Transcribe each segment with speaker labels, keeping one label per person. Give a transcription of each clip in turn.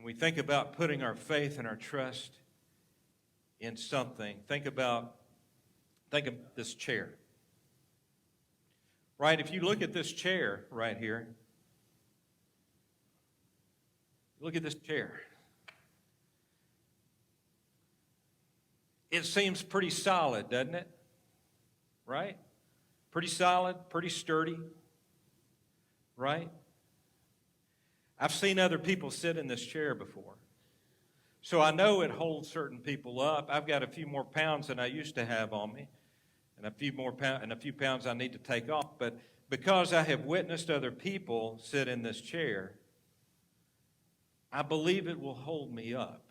Speaker 1: When we think about putting our faith and our trust in something, think of this chair. Right? If you look at this chair right here, look at this chair. It seems pretty solid, doesn't it? Right? Pretty solid, pretty sturdy. Right? I've seen other people sit in this chair before. So I know it holds certain people up. I've got a few more pounds than I used to have on me, and a few pounds I need to take off. But because I have witnessed other people sit in this chair, I believe it will hold me up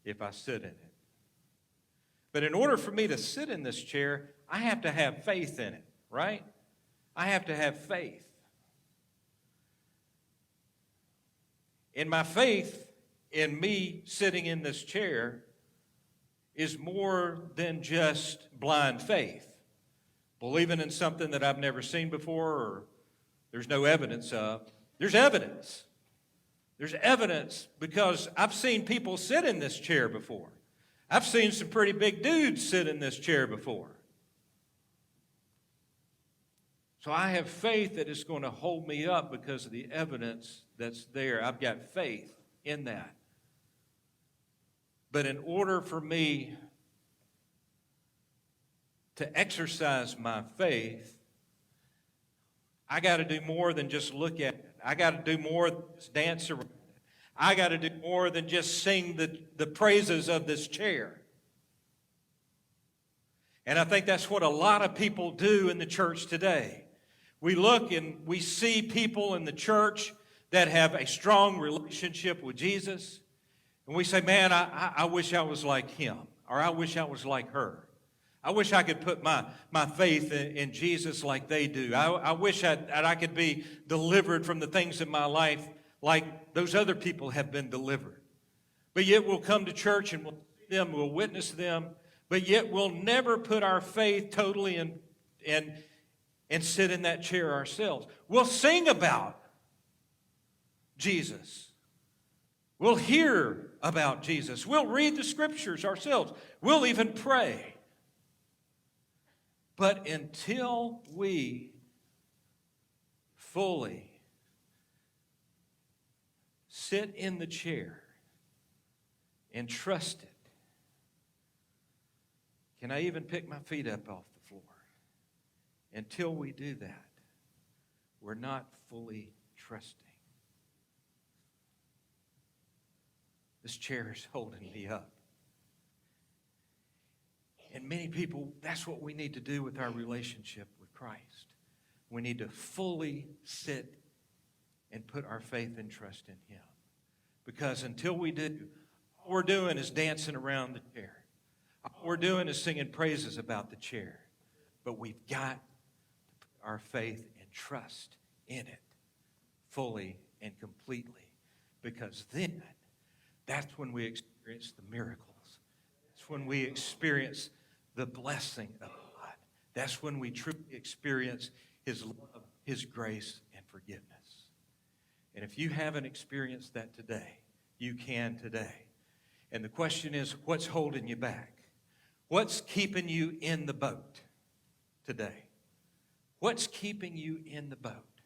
Speaker 1: if I sit in it. But in order for me to sit in this chair, I have to have faith in it, right? I have to have faith. And my faith in me sitting in this chair is more than just blind faith, believing in something that I've never seen before or there's no evidence of. There's evidence. There's evidence because I've seen people sit in this chair before. I've seen some pretty big dudes sit in this chair before. So I have faith that it's going to hold me up because of the evidence that's there. I've got faith in that. But in order for me to exercise my faith, I got to do more than just look at it. I got to do more than just dance around it. I got to do more than just sing the praises of this chair. And I think that's what a lot of people do in the church today. We look and we see people in the church that have a strong relationship with Jesus. And we say, man, I wish I was like him. Or I wish I was like her. I wish I could put my faith in Jesus like they do. I wish that I could be delivered from the things in my life like those other people have been delivered. But yet we'll come to church and we'll see them, we'll witness them, but yet we'll never put our faith totally in and sit in that chair ourselves. We'll sing about Jesus. We'll hear about Jesus. We'll read the scriptures ourselves. We'll even pray. But until we fully sit in the chair and trust it, can I even pick my feet up off the floor? Until we do that, we're not fully trusting. This chair is holding me up. And many people, that's what we need to do with our relationship with Christ. We need to fully sit and put our faith and trust in Him. Because until we do, all we're doing is dancing around the chair. All we're doing is singing praises about the chair. But we've got to put our faith and trust in it fully and completely. Because then, that's when we experience the miracles. That's when we experience the blessing of God. That's when we truly experience His love, His grace, and forgiveness. And if you haven't experienced that today, you can today. And the question is, what's holding you back? What's keeping you in the boat today? What's keeping you in the boat?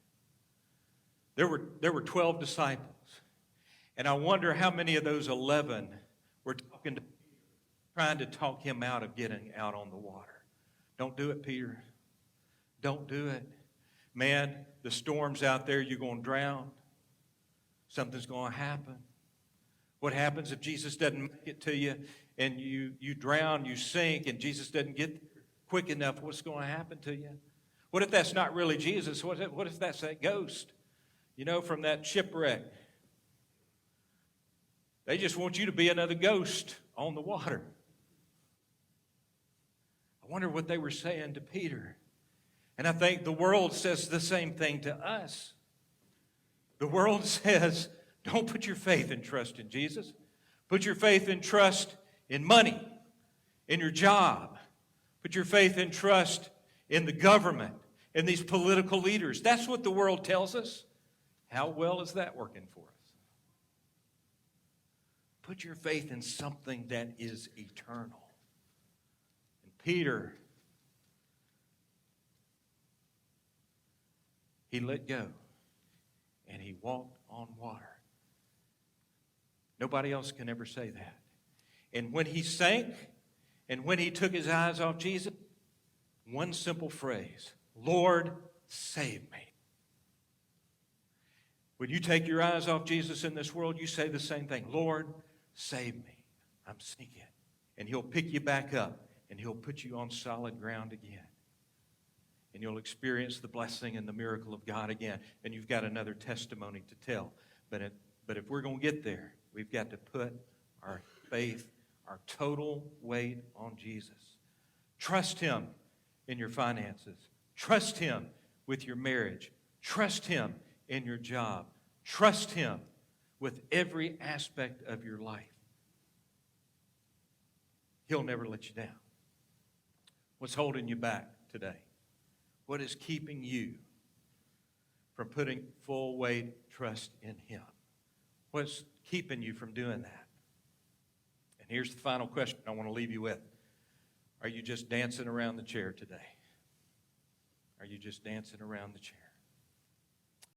Speaker 1: There were 12 disciples. And I wonder how many of those 11 were trying to talk him out of getting out on the water. Don't do it, Peter. Don't do it. Man, the storm's out there. You're going to drown. Something's going to happen. What happens if Jesus doesn't make it to you and you drown, you sink, and Jesus doesn't get there quick enough? What's going to happen to you? What if that's not really Jesus? What if that's that ghost, from that shipwreck? They just want you to be another ghost on the water. I wonder what they were saying to Peter. And I think the world says the same thing to us. The world says, don't put your faith and trust in Jesus. Put your faith and trust in money, in your job. Put your faith and trust in the government, in these political leaders. That's what the world tells us. How well is that working for us? Put your faith in something that is eternal. And Peter, he let go and he walked on water. Nobody else can ever say that. And when he sank and when he took his eyes off Jesus, one simple phrase, Lord, save me. When you take your eyes off Jesus in this world, you say the same thing, Lord, save me. I'm sinking. And he'll pick you back up and he'll put you on solid ground again. And you'll experience the blessing and the miracle of God again. And you've got another testimony to tell. But if we're going to get there, we've got to put our faith, our total weight on Jesus. Trust him in your finances. Trust him with your marriage. Trust him in your job. Trust him with every aspect of your life. He'll never let you down. What's holding you back today? What is keeping you from putting full weight trust in him? What's keeping you from doing that? And here's the final question I want to leave you with. Are you just dancing around the chair today? Are you just dancing around the chair?